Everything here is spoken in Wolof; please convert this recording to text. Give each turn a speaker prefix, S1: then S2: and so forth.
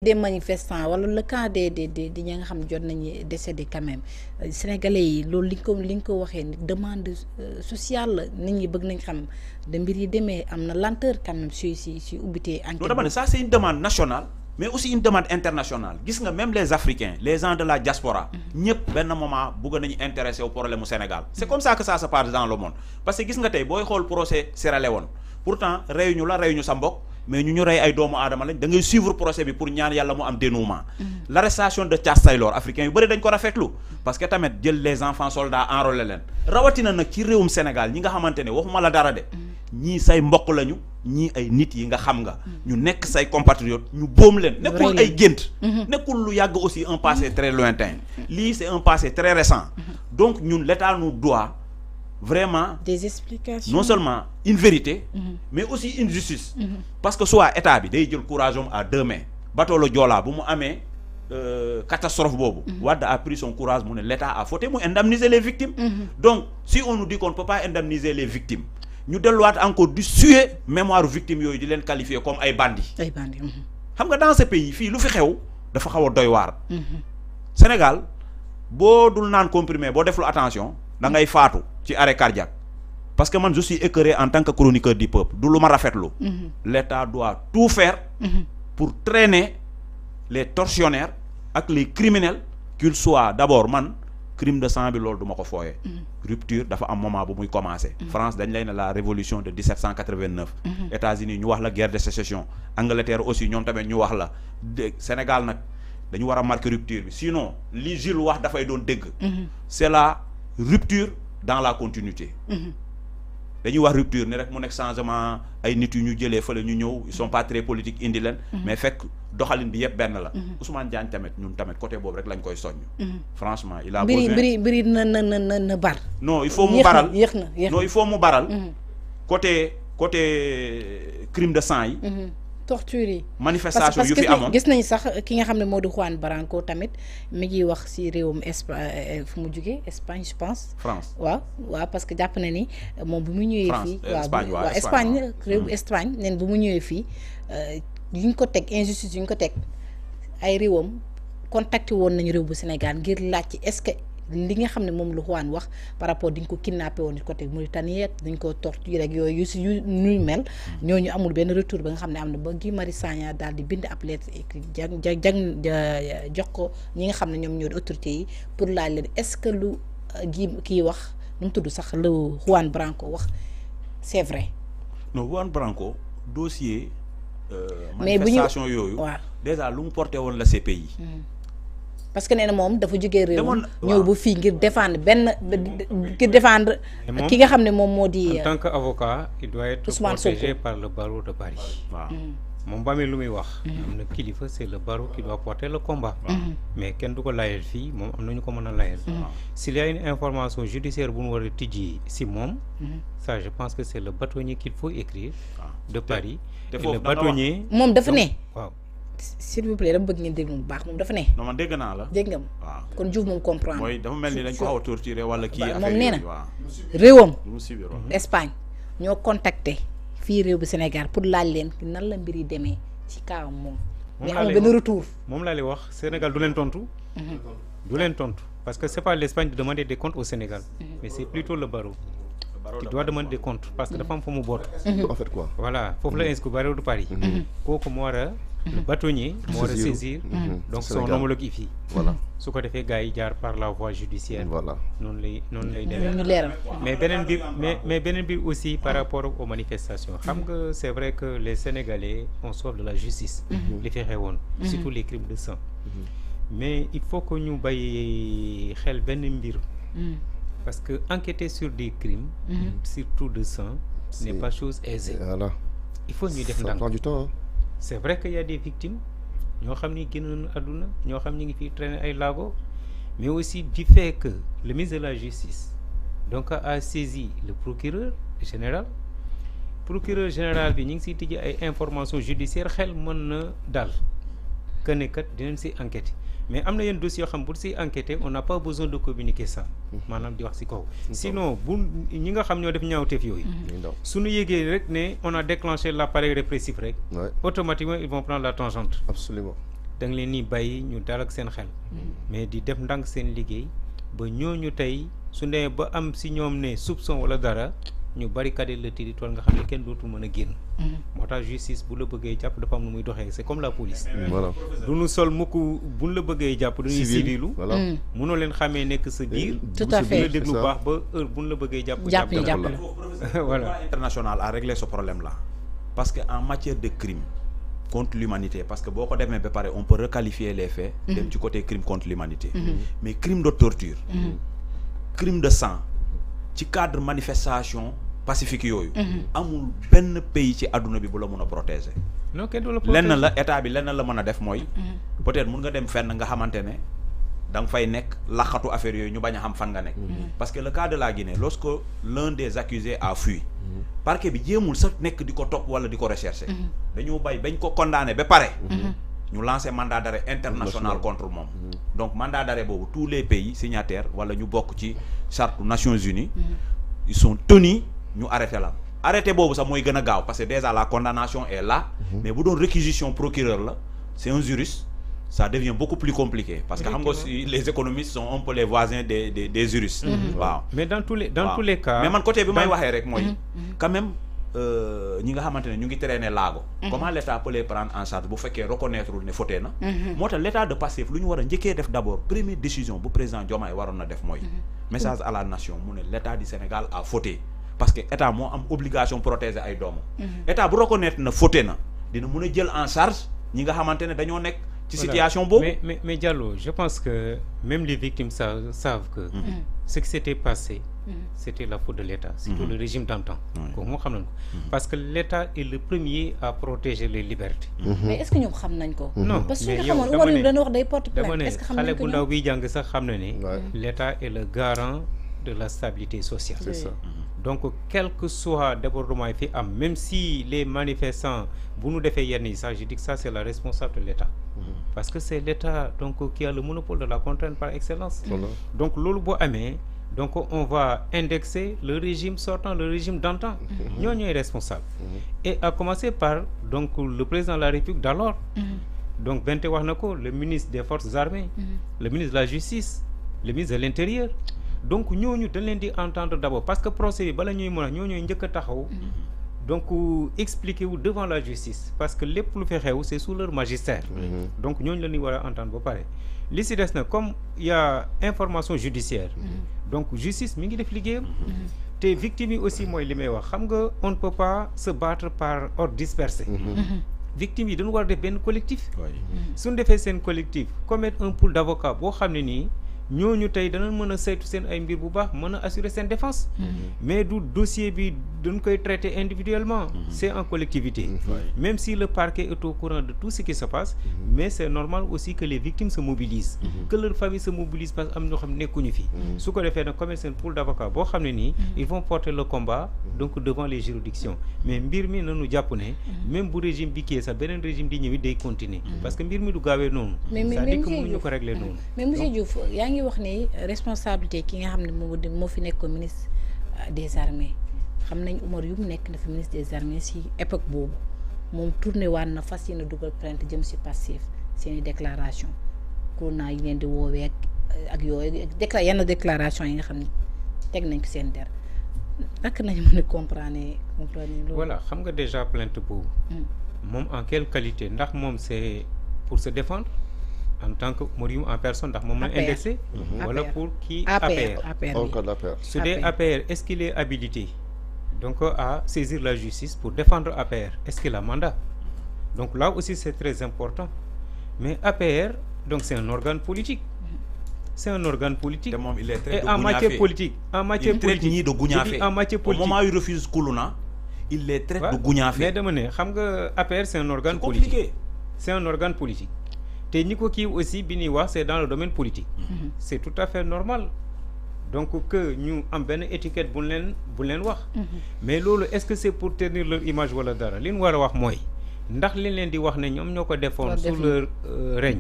S1: des manifestants wala le cas des ñi nga xam ne jot nañu décédé quand même sénégalais yi loolu li nga ko waxee ni demande sociale la nit ñi bëgg nañ xam de mbir yi demee am na lenteur quand même si ubbitee enquête.
S2: non dama ne ça c'est une demande nationale mais aussi une demande internationale gis nga même les Africains les gens de la diaspora ñëpp benn moment bëgg nañu intéressé au problème au Sénégal c'est comme ça que ça se passe dans le monde parce que gis nga tey booy xool procès Sierra Leone pourtant reyuñu sa mbokk mais ñu rey ay doomu aadama lañ da ngay suivre procès bi pour ñaan yàlla mu am dénouement l'arrestation de Thiat Saylor africain yu bëri dañ ko rafetlu parce que tamit jël les enfants soldats enrôlé leen rawatina nag ci réewum Sénégal ñi nga xamante ne waxuma la dara de ñii say mbokk lañu ñii ay nit yi nga xam nga ñu nekk say compatriotes ñu boom leen nekkul ay gént nekkul lu yàgg aussi un passé très lointain lii c'est un passé très récent donc ñun l'État nous doit vraiment
S1: des explications
S2: non seulement une vérité mais aussi une justice parce que soit état bi day jël courage à deux mains bateau le Joola bu mu amee catastrophe boobu Wade a pris son courage mu ne l'État a fauté mu indemniser les victimes donc si on nous dit qu'on ne peut pas indemniser les victimes ñu delluwaat encore di suer mémoire victimes yooyu di leen qualifier comme ay bandits xam nga dans ce pays fii lu fi xew dafa xaw a doy waar Sénégal boo dul naan comprimé boo deflu attention da ngay faatu ci arrêt cardiaque parce que man je suis écœuré en tant que chroniqueur du peuple du lu ma rafetlu l'État doit tout faire pour traîner les tortionnaires ak les criminels qu'ils soient d'abord man crime de sang bi loolu du ma ko fooyee rupture dafa am moment bu muy commencer France dañ lay ne la révolution de 1789 États-Unis ñu wax la guerre de sécession Angleterre aussi ñoom tamit ñu wax la Sénégal nag dañu war a marquer rupture bi sinon li Jules wax dafay doon dégg c'est la rupture dans la continuité dañuy wax rupture ni rek mu nekk changement ay nit yu ñu jëlee fële ñu ñëw ils sont pas très politiques indi leen mais fekk doxalin bi yëpp benn la Ousmane Diagne tamit ñun tamit côté boobu rek lañ koy soññ franchement il a besoin
S1: mbiri na bar
S2: non il faut mu baral
S1: yéex na
S2: non il faut mu baral côté crime de sang yi
S1: torture yi
S2: manifestation yu fi amoon
S1: gis nañ sax ki nga xam ne moo di Juan Branco tamit mi ngi wax ci réewum Espagne fu mu jógee Espagne je pense
S2: France
S1: waaw parce que jàpp na ni moom bu mu ñëwee fii waaw Espagne réewum Espagne neen bu mu ñëwee fii yuñ ko teg injustice yuñ ko teg ay réewam contacté woon nañu réew bu Sénégal ngir laaj ci est-ce que li nga xam ne moom lu Juan wax par rapport diñ ko kidnappé woon côté Mauritanie dañ ko torturé rek yooyu yu ñuy mel ñooñu amul benn retour ba nga xam ne am na ba Guy Marius Sagna daal di bind ab lettre écrit jox ko ñi nga xam ne ñoom ñoo di autorités yi pour laaj leen est-ce que lu kii wax nu mu tudd sax lu Juan Branco wax c'est vrai.
S2: non Juan Branco dossier manifestation yooyu
S1: waaw
S2: déjà lu mu porté woon la CPI
S1: parce que nee na moom dafa jógee réew ñëw ba fii ngir défendre ki nga xam ne moom moo di
S3: en tant qu'avocat il doit être protégé par le barreau de Paris
S2: waaw
S3: moom ba amee lu muy wax am na kilifa c'est le barreau qui doit porter le combat mais kenn du ko layel fii moom am nañu ko mën a layel s'il y a une information judiciaire bu ñu war a tijji si moom ça je pense que c'est le bâtonnier qu'il faut écrire de Paris et le bâtonnier
S1: moom dafa ne
S3: waaw
S1: s'il vous plaît dama bëgg ngeen déglu bu baax moom dafa ne.
S2: non man dégg naa la.
S1: dégg nga ma
S2: waaw
S1: kon Diouf moom comprendre.
S2: mooy dafa mel ni dañ ko xaw a torturé wala kii affaire
S1: moom nee na
S2: waaw
S1: réewam.
S2: mu subir
S1: Espagne ñoo contacté fii réew bu Sénégal pour laaj leen nan la mbir yi demee ci kaawam moom. mais amul benn retour.
S3: moom laa lay wax Sénégal du leen tontu. du leen tontu parce que c'est pas l'Espagne de demander des comptes au Sénégal. mais c'est plutôt le barreau. qui doit demander des comptes parce que dafa am fa mu boot.
S4: en fait quoi.
S3: voilà foofu la inscrit barreau de Paris. kooku moo war a le bâtonnier moo war a saisir donc son homologue yi fii
S4: voilà
S3: su ko defee gars yi jaar par la voie judiciaire
S4: voilà
S3: noonu lay demee
S1: ñu leeral
S3: mais beneen bi mais beneen bi aussi par rapport aux manifestations xam nga c'est vrai que les Sénégalais ont soif de la justice li fi xewoon surtout les crimes de sang mais il faut que ñu bàyyi xel benn mbir parce que enquêter sur des crimes surtout de sang n'est pas chose aisée
S4: voilà
S3: il faut ñuy def
S4: ça prend du temps
S3: c'est vrai qu'il y a des victimes ñoo xam ni génn nañu àdduna ñoo xam ni ngi fi traîner ay laago mais aussi du fait que le ministre de la justice donc a saisi le procureur général bi ñu ngi siy tijji ay informations judiciaires xel mën na dal que ne kat dinañ si enquêter mais am na yenn dossiers yoo xam bu si enquêter on n'a pas besoin de communiquer ça maanaam di wax si kaw sinon bu ñi nga xam ñoo def ñaawteef yooyu suñu yégee rek ne on a déclenché l'appareil répressif rek automatiquement ils vont prendre la tangente
S4: absolument
S3: da nga leen ni bàyyi ñu dal ak seen xel mais di def ndànk seen liggéey ba ñooñu tey su nee ba am si ñoom ne soupçon wala dara ñu barricade le territoire nga xam ne kenn dootul mën a génn moo tax justice bu la bëggee jàpp dafa am nu muy doxee c'est comme la police
S4: voilà
S3: du ñu sol mukk buñ la bëggee jàpp dañuy civilu mënoo leen xamee nekk sa biir
S1: tout à fait
S3: la déglu baax ba heure buñ la bëggee jàpp
S2: voilà international a réglé ce problème là parce que en matière de crime contre l'humanité parce que beaucoup de même préparé on peut requalifier les faits dem ci côté crime contre l'humanité mais crime de torture crime de sang ci cadre manifestation pacifique yooyu amul benn pays ci àdduna bi bu la mën a protéger
S3: non kenn du la protéger
S2: lenn la état bi lenn la mën a def mooy peut-être mun nga dem fenn nga xamante ne da nga fay nekk laxatu affaire yooyu ñu bañ a xam fan nga nekk parce que le cas de la Guinée lorsque l'un des accusés a fui parquet bi jéemul sax nekk di ko topp wala di ko rechercher dañoo bay bañ ko condamné ba pare ñu lancé mandat d'arrêt international contre moom donc mandat d'arrêt boobu tous les pays signataires wala ñu bokk ci charte Nations Unies ils sont tenus ñu arrêté la arrêté boobu sax mooy gën a gaaw parce que déjà la condamnation est là mais bu doon réquisition procureur la c'est un juriste ça devient beaucoup plus compliqué parce que xam nga aussi les économistes sont un peu les voisins des juristes waaw
S3: mais dans tous les cas
S2: mais man côté bi may waxee rek mooy quand même ñi nga xamante ne ñu ngi traîner laago comment l'État peut les prendre en charge bu fekkee reconnaître ne fauté na moo tax l'État de Pastef lu ñu war a njëkkee def d'abord première décision bu président Diomaye waroon na def mooy message à la nation mu ne l'État du Sénégal a fauté parce que État moo am obligation protéger ay doomu État bu reconnaître na fauté na dina mun a jël en charge ñi nga xamante ne dañoo nekk ci situation boobu
S3: mais Diallo je pense que même les victimes savent que ce qui s'était passé c'était la faute de l'État surtout le régime d'antan ko moo xam nañ ko parce que l'État est le premier à protéger les libertés
S1: mais est-ce que ñoom xam nañ ko
S3: non
S1: parce que nga xamoon Umar yu dañu wax day porte plainte est-ce que xam nañ
S3: xale
S1: ko
S3: bu ndaw bi jàng sax xam na ne l'État est le garant de la stabilité sociale
S4: c'est ça
S3: donc quel que soit débordement yi fi am même si les manifestants bu ñu defee yenn yi sax je dis que ça c'est la responsable de l'État parce que c'est l'État donc qui a le monopole de la contrainte par excellence donc loolu boo amee donc on va indexer le régime sortant le régime d'antan ñoo ñooy responsable et à commencer par donc le président de la République d'alors donc bente wax na ko le ministre des forces armées le ministre de la justice le ministre de l'intérieur donc ñooñu dañ leen di entendre d'abord parce que procès bi bala ñuy mën a ñooñooy njëkk a taxaw donc expliquer wu devant la justice parce que lépp lu fi xew c'est sous leur magistère donc ñooñu la ñuy war a entendre ba pare li si des na comme il y a information judiciaire donc justice mi ngi def liggéeyam te victimes yi aussi mooy li may wax xam nga on ne peut pas se battre par ordre dispersé victimes yi dañu war a def benn collectif suñu defee seen collectif commettre un pool d'avocats boo xam ne nii ñooñu tey danañ mën a saytu seen ay mbir bu baax mën a assurer seen défense mais du dossier bi dañ koy traiter individuellement c'est en collectivité même si le parquet est au courant de tout ce qui se passe mais c'est normal aussi que les victimes se mobilisent que leur famille se mobilise parce que am ñoo xam nekkuñu fi su ko defee nag comme seen pool d'avocats boo xam ne nii ils vont porter le combat donc devant les juridictions mais mbir mi nañu jàpp ne même bu régime bi kii sax beneen régime di ñëwi day continuer parce que mbir mi du gaawee noonu c'est-à-dire que mënuñu ko régler noonu
S1: mais monsieur Diouf wax ni responsabilité ki nga xam ne moo fi nekk ministre des armées xam nañ Umar yu mu nekk na fi ministre des armées si époque boobu moom tourné waan na fas yéene dugal plainte jëm si Pastef seeni déclaration corona yi leen di woowee ak yooyu yenn déclaration yi nga xam ne teg nañ ko seen der naka nañu mën a comprendre loolu
S3: voilà xam nga déjà plainte boobu moom en quelle qualité ndax moom c'est pour se défendre en tant que Morium en personne ndax moom la indexé wala pour qui APR su dee APR est-ce qu'il est habilité donc à saisir la justice pour défendre APR est-ce qu'il a mandat donc là aussi c'est très important mais APR donc c'est un organe politique c'est un organe politique et en matière politique
S2: en matière politique au moment où il refuse Koulouna il les traite de gougnafe
S3: mais dama ne xam nga APR c'est un organe politique c'est un organe politique te ñi ko kii aussi bi ñuy wax c'est dans le domaine politique c'est tout à fait normal donc que ñu am benn étiquette bu leen wax mais loolu est-ce que c'est pour tenir leur image wala dara li ñu war a wax mooy ndax li leen di wax ne ñoom ñoo ko defoon sous leur règne